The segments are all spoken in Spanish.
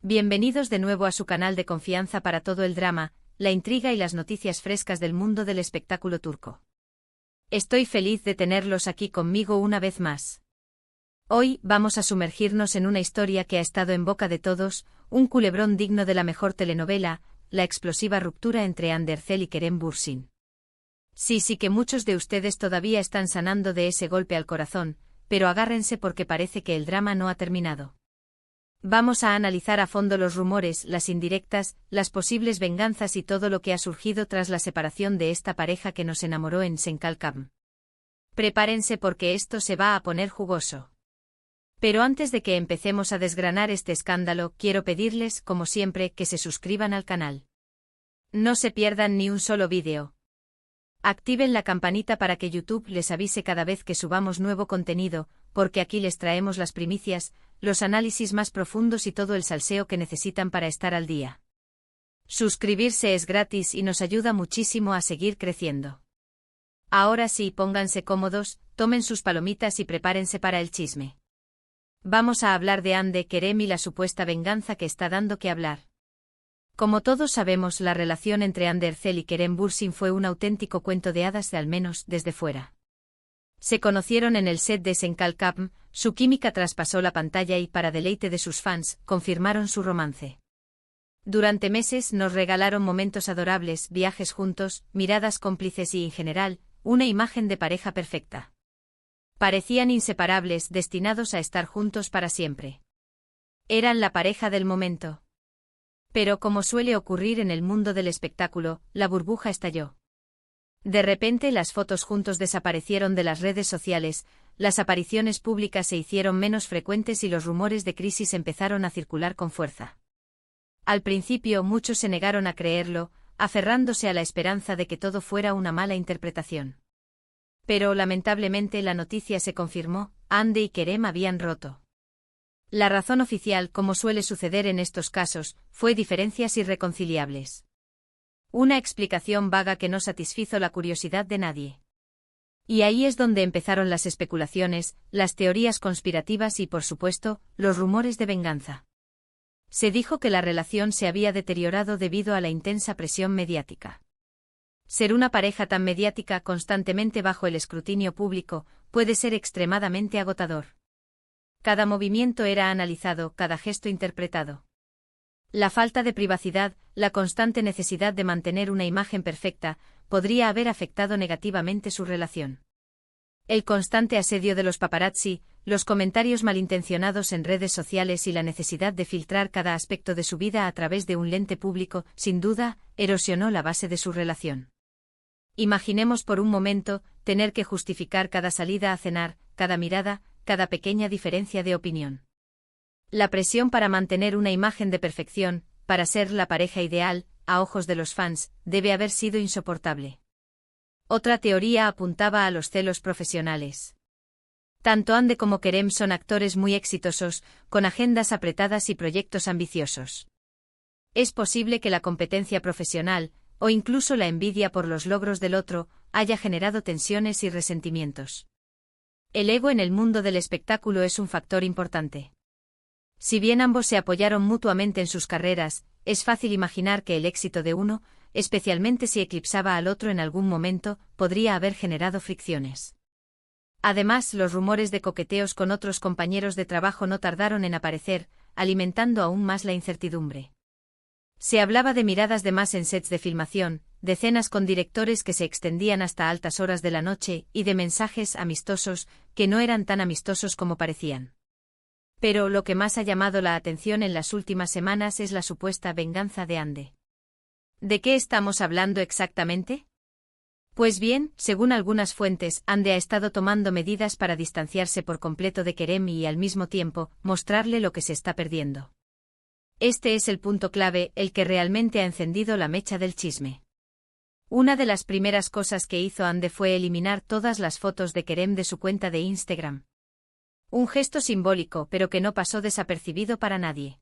Bienvenidos de nuevo a su canal de confianza para todo el drama, la intriga y las noticias frescas del mundo del espectáculo turco. Estoy feliz de tenerlos aquí conmigo una vez más. Hoy vamos a sumergirnos en una historia que ha estado en boca de todos, un culebrón digno de la mejor telenovela, la explosiva ruptura entre Hande Erçel y Kerem Bürsin. Sí que muchos de ustedes todavía están sanando de ese golpe al corazón, pero agárrense porque parece que el drama no ha terminado. Vamos a analizar a fondo los rumores, las indirectas, las posibles venganzas y todo lo que ha surgido tras la separación de esta pareja que nos enamoró en Senkalkam. Prepárense porque esto se va a poner jugoso. Pero antes de que empecemos a desgranar este escándalo, quiero pedirles, como siempre, que se suscriban al canal. No se pierdan ni un solo vídeo. Activen la campanita para que YouTube les avise cada vez que subamos nuevo contenido, porque aquí les traemos las primicias, los análisis más profundos y todo el salseo que necesitan para estar al día. Suscribirse es gratis y nos ayuda muchísimo a seguir creciendo. Ahora sí, pónganse cómodos, tomen sus palomitas y prepárense para el chisme. Vamos a hablar de Hande, Kerem y la supuesta venganza que está dando que hablar. Como todos sabemos, la relación entre Hande Erçel y Kerem Bürsin fue un auténtico cuento de hadas, al menos desde fuera. Se conocieron en el set de Senkalkam, su química traspasó la pantalla y, para deleite de sus fans, confirmaron su romance. Durante meses nos regalaron momentos adorables, viajes juntos, miradas cómplices y, en general, una imagen de pareja perfecta. Parecían inseparables, destinados a estar juntos para siempre. Eran la pareja del momento. Pero como suele ocurrir en el mundo del espectáculo, la burbuja estalló. De repente las fotos juntos desaparecieron de las redes sociales, las apariciones públicas se hicieron menos frecuentes y los rumores de crisis empezaron a circular con fuerza. Al principio muchos se negaron a creerlo, aferrándose a la esperanza de que todo fuera una mala interpretación. Pero lamentablemente la noticia se confirmó: Hande y Kerem habían roto. La razón oficial, como suele suceder en estos casos, fue diferencias irreconciliables. Una explicación vaga que no satisfizo la curiosidad de nadie. Y ahí es donde empezaron las especulaciones, las teorías conspirativas y, por supuesto, los rumores de venganza. Se dijo que la relación se había deteriorado debido a la intensa presión mediática. Ser una pareja tan mediática constantemente bajo el escrutinio público puede ser extremadamente agotador. Cada movimiento era analizado, cada gesto interpretado. La falta de privacidad, la constante necesidad de mantener una imagen perfecta, podría haber afectado negativamente su relación. El constante asedio de los paparazzi, los comentarios malintencionados en redes sociales y la necesidad de filtrar cada aspecto de su vida a través de un lente público, sin duda, erosionó la base de su relación. Imaginemos por un momento tener que justificar cada salida a cenar, cada mirada, cada pequeña diferencia de opinión. La presión para mantener una imagen de perfección, para ser la pareja ideal, a ojos de los fans, debe haber sido insoportable. Otra teoría apuntaba a los celos profesionales. Tanto Hande como Kerem son actores muy exitosos, con agendas apretadas y proyectos ambiciosos. Es posible que la competencia profesional, o incluso la envidia por los logros del otro, haya generado tensiones y resentimientos. El ego en el mundo del espectáculo es un factor importante. Si bien ambos se apoyaron mutuamente en sus carreras, es fácil imaginar que el éxito de uno, especialmente si eclipsaba al otro en algún momento, podría haber generado fricciones. Además, los rumores de coqueteos con otros compañeros de trabajo no tardaron en aparecer, alimentando aún más la incertidumbre. Se hablaba de miradas de más en sets de filmación, de cenas con directores que se extendían hasta altas horas de la noche y de mensajes amistosos que no eran tan amistosos como parecían. Pero lo que más ha llamado la atención en las últimas semanas es la supuesta venganza de Hande. ¿De qué estamos hablando exactamente? Pues bien, según algunas fuentes, Hande ha estado tomando medidas para distanciarse por completo de Kerem y al mismo tiempo mostrarle lo que se está perdiendo. Este es el punto clave, el que realmente ha encendido la mecha del chisme. Una de las primeras cosas que hizo Hande fue eliminar todas las fotos de Kerem de su cuenta de Instagram. Un gesto simbólico, pero que no pasó desapercibido para nadie.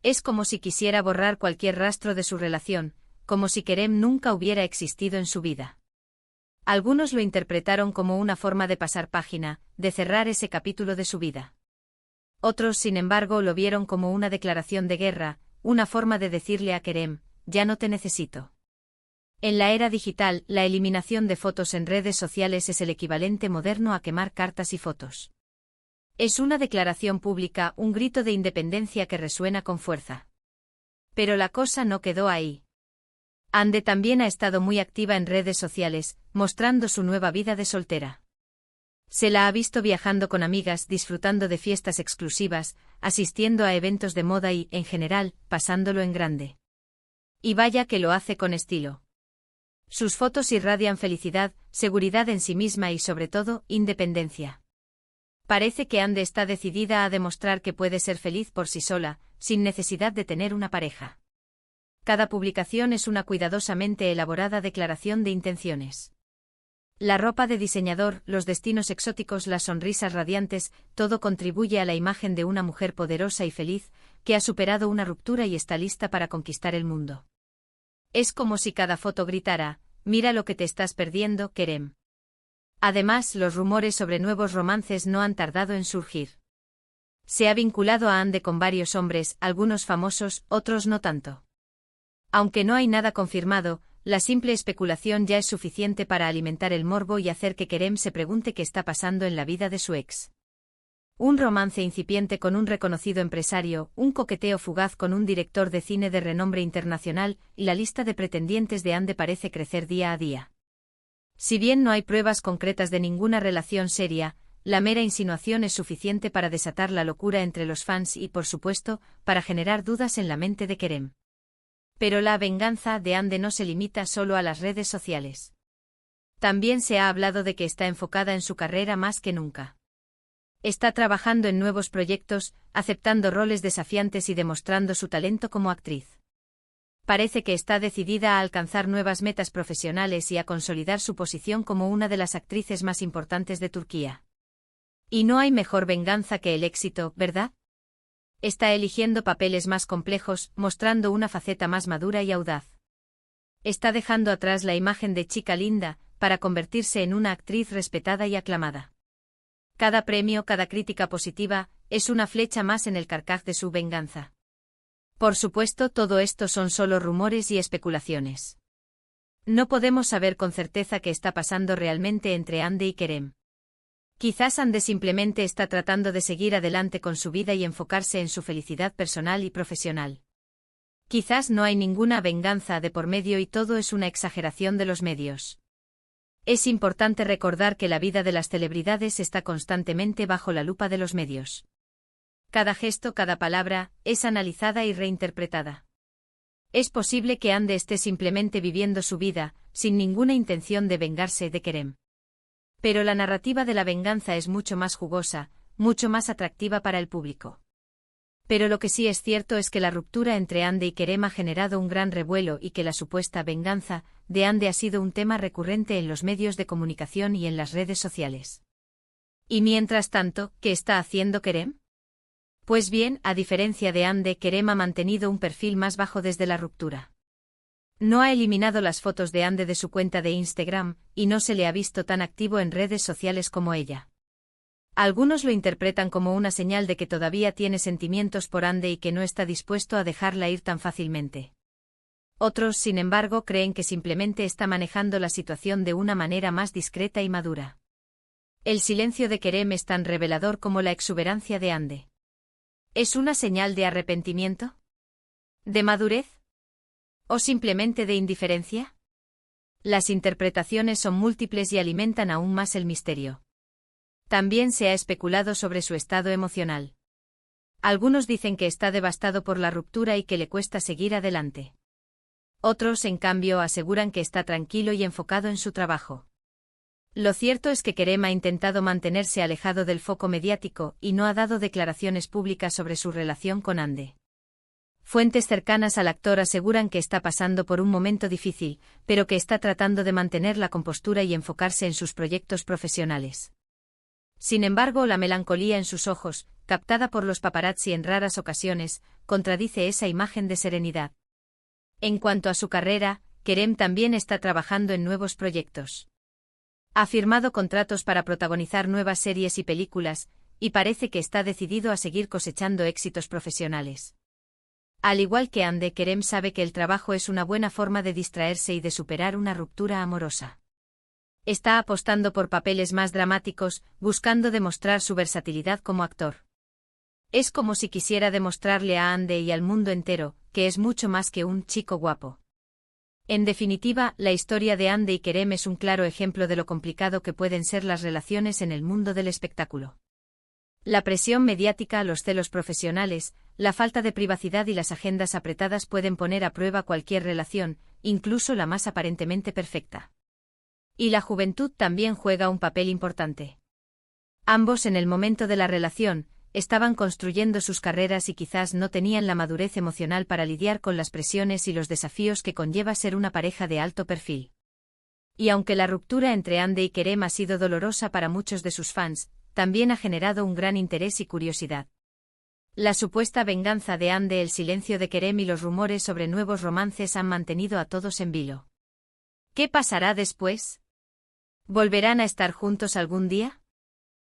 Es como si quisiera borrar cualquier rastro de su relación, como si Kerem nunca hubiera existido en su vida. Algunos lo interpretaron como una forma de pasar página, de cerrar ese capítulo de su vida. Otros, sin embargo, lo vieron como una declaración de guerra, una forma de decirle a Kerem, ya no te necesito. En la era digital, la eliminación de fotos en redes sociales es el equivalente moderno a quemar cartas y fotos. Es una declaración pública, un grito de independencia que resuena con fuerza. Pero la cosa no quedó ahí. Hande también ha estado muy activa en redes sociales, mostrando su nueva vida de soltera. Se la ha visto viajando con amigas, disfrutando de fiestas exclusivas, asistiendo a eventos de moda y, en general, pasándolo en grande. Y vaya que lo hace con estilo. Sus fotos irradian felicidad, seguridad en sí misma y, sobre todo, independencia. Parece que Hande está decidida a demostrar que puede ser feliz por sí sola, sin necesidad de tener una pareja. Cada publicación es una cuidadosamente elaborada declaración de intenciones. La ropa de diseñador, los destinos exóticos, las sonrisas radiantes, todo contribuye a la imagen de una mujer poderosa y feliz, que ha superado una ruptura y está lista para conquistar el mundo. Es como si cada foto gritara, mira lo que te estás perdiendo, Kerem. Además, los rumores sobre nuevos romances no han tardado en surgir. Se ha vinculado a Hande con varios hombres, algunos famosos, otros no tanto. Aunque no hay nada confirmado, la simple especulación ya es suficiente para alimentar el morbo y hacer que Kerem se pregunte qué está pasando en la vida de su ex. Un romance incipiente con un reconocido empresario, un coqueteo fugaz con un director de cine de renombre internacional, y la lista de pretendientes de Hande parece crecer día a día. Si bien no hay pruebas concretas de ninguna relación seria, la mera insinuación es suficiente para desatar la locura entre los fans y, por supuesto, para generar dudas en la mente de Kerem. Pero la venganza de Hande no se limita solo a las redes sociales. También se ha hablado de que está enfocada en su carrera más que nunca. Está trabajando en nuevos proyectos, aceptando roles desafiantes y demostrando su talento como actriz. Parece que está decidida a alcanzar nuevas metas profesionales y a consolidar su posición como una de las actrices más importantes de Turquía. Y no hay mejor venganza que el éxito, ¿verdad? Está eligiendo papeles más complejos, mostrando una faceta más madura y audaz. Está dejando atrás la imagen de chica linda, para convertirse en una actriz respetada y aclamada. Cada premio, cada crítica positiva, es una flecha más en el carcaj de su venganza. Por supuesto, todo esto son solo rumores y especulaciones. No podemos saber con certeza qué está pasando realmente entre Hande y Kerem. Quizás Hande simplemente está tratando de seguir adelante con su vida y enfocarse en su felicidad personal y profesional. Quizás no hay ninguna venganza de por medio y todo es una exageración de los medios. Es importante recordar que la vida de las celebridades está constantemente bajo la lupa de los medios. Cada gesto, cada palabra, es analizada y reinterpretada. Es posible que Hande esté simplemente viviendo su vida, sin ninguna intención de vengarse de Kerem. Pero la narrativa de la venganza es mucho más jugosa, mucho más atractiva para el público. Pero lo que sí es cierto es que la ruptura entre Hande y Kerem ha generado un gran revuelo y que la supuesta venganza de Hande ha sido un tema recurrente en los medios de comunicación y en las redes sociales. Y mientras tanto, ¿qué está haciendo Kerem? Pues bien, a diferencia de Hande, Kerem ha mantenido un perfil más bajo desde la ruptura. No ha eliminado las fotos de Hande de su cuenta de Instagram, y no se le ha visto tan activo en redes sociales como ella. Algunos lo interpretan como una señal de que todavía tiene sentimientos por Hande y que no está dispuesto a dejarla ir tan fácilmente. Otros, sin embargo, creen que simplemente está manejando la situación de una manera más discreta y madura. El silencio de Kerem es tan revelador como la exuberancia de Hande. ¿Es una señal de arrepentimiento? ¿De madurez? ¿O simplemente de indiferencia? Las interpretaciones son múltiples y alimentan aún más el misterio. También se ha especulado sobre su estado emocional. Algunos dicen que está devastado por la ruptura y que le cuesta seguir adelante. Otros, en cambio, aseguran que está tranquilo y enfocado en su trabajo. Lo cierto es que Kerem ha intentado mantenerse alejado del foco mediático y no ha dado declaraciones públicas sobre su relación con Hande. Fuentes cercanas al actor aseguran que está pasando por un momento difícil, pero que está tratando de mantener la compostura y enfocarse en sus proyectos profesionales. Sin embargo, la melancolía en sus ojos, captada por los paparazzi en raras ocasiones, contradice esa imagen de serenidad. En cuanto a su carrera, Kerem también está trabajando en nuevos proyectos. Ha firmado contratos para protagonizar nuevas series y películas, y parece que está decidido a seguir cosechando éxitos profesionales. Al igual que Ande, Kerem sabe que el trabajo es una buena forma de distraerse y de superar una ruptura amorosa. Está apostando por papeles más dramáticos, buscando demostrar su versatilidad como actor. Es como si quisiera demostrarle a Ande y al mundo entero que es mucho más que un chico guapo. En definitiva, la historia de Ande y Kerem es un claro ejemplo de lo complicado que pueden ser las relaciones en el mundo del espectáculo. La presión mediática, los celos profesionales, la falta de privacidad y las agendas apretadas pueden poner a prueba cualquier relación, incluso la más aparentemente perfecta. Y la juventud también juega un papel importante. Ambos en el momento de la relación, estaban construyendo sus carreras y quizás no tenían la madurez emocional para lidiar con las presiones y los desafíos que conlleva ser una pareja de alto perfil. Y aunque la ruptura entre Ande y Kerem ha sido dolorosa para muchos de sus fans, también ha generado un gran interés y curiosidad. La supuesta venganza de Ande, el silencio de Kerem y los rumores sobre nuevos romances han mantenido a todos en vilo. ¿Qué pasará después? ¿Volverán a estar juntos algún día?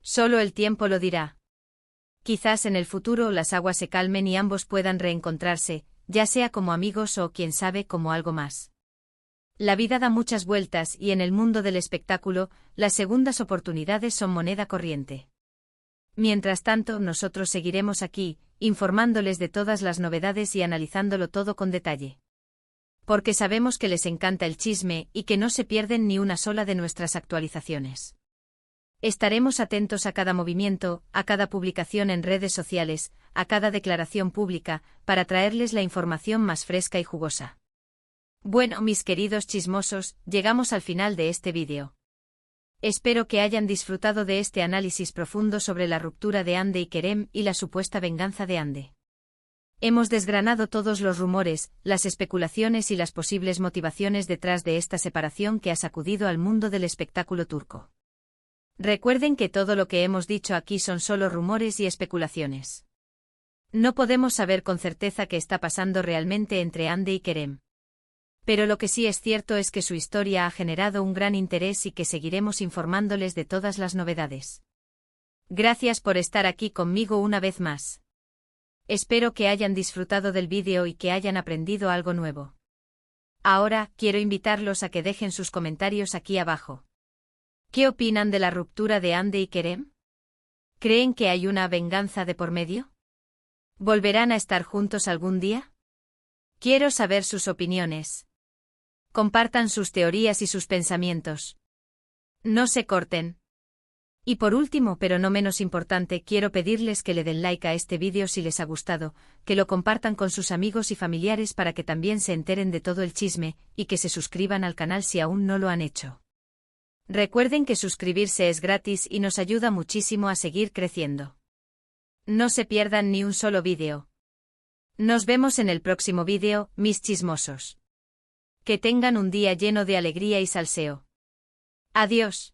Solo el tiempo lo dirá. Quizás en el futuro las aguas se calmen y ambos puedan reencontrarse, ya sea como amigos o, quién sabe, como algo más. La vida da muchas vueltas y en el mundo del espectáculo, las segundas oportunidades son moneda corriente. Mientras tanto, nosotros seguiremos aquí, informándoles de todas las novedades y analizándolo todo con detalle. Porque sabemos que les encanta el chisme y que no se pierden ni una sola de nuestras actualizaciones. Estaremos atentos a cada movimiento, a cada publicación en redes sociales, a cada declaración pública, para traerles la información más fresca y jugosa. Bueno, mis queridos chismosos, llegamos al final de este vídeo. Espero que hayan disfrutado de este análisis profundo sobre la ruptura de Ande y Kerem y la supuesta venganza de Ande. Hemos desgranado todos los rumores, las especulaciones y las posibles motivaciones detrás de esta separación que ha sacudido al mundo del espectáculo turco. Recuerden que todo lo que hemos dicho aquí son solo rumores y especulaciones. No podemos saber con certeza qué está pasando realmente entre Ande y Kerem. Pero lo que sí es cierto es que su historia ha generado un gran interés y que seguiremos informándoles de todas las novedades. Gracias por estar aquí conmigo una vez más. Espero que hayan disfrutado del vídeo y que hayan aprendido algo nuevo. Ahora, quiero invitarlos a que dejen sus comentarios aquí abajo. ¿Qué opinan de la ruptura de Ande y Kerem? ¿Creen que hay una venganza de por medio? ¿Volverán a estar juntos algún día? Quiero saber sus opiniones. Compartan sus teorías y sus pensamientos. No se corten. Y por último, pero no menos importante, quiero pedirles que le den like a este vídeo si les ha gustado, que lo compartan con sus amigos y familiares para que también se enteren de todo el chisme, y que se suscriban al canal si aún no lo han hecho. Recuerden que suscribirse es gratis y nos ayuda muchísimo a seguir creciendo. No se pierdan ni un solo vídeo. Nos vemos en el próximo vídeo, mis chismosos. Que tengan un día lleno de alegría y salseo. Adiós.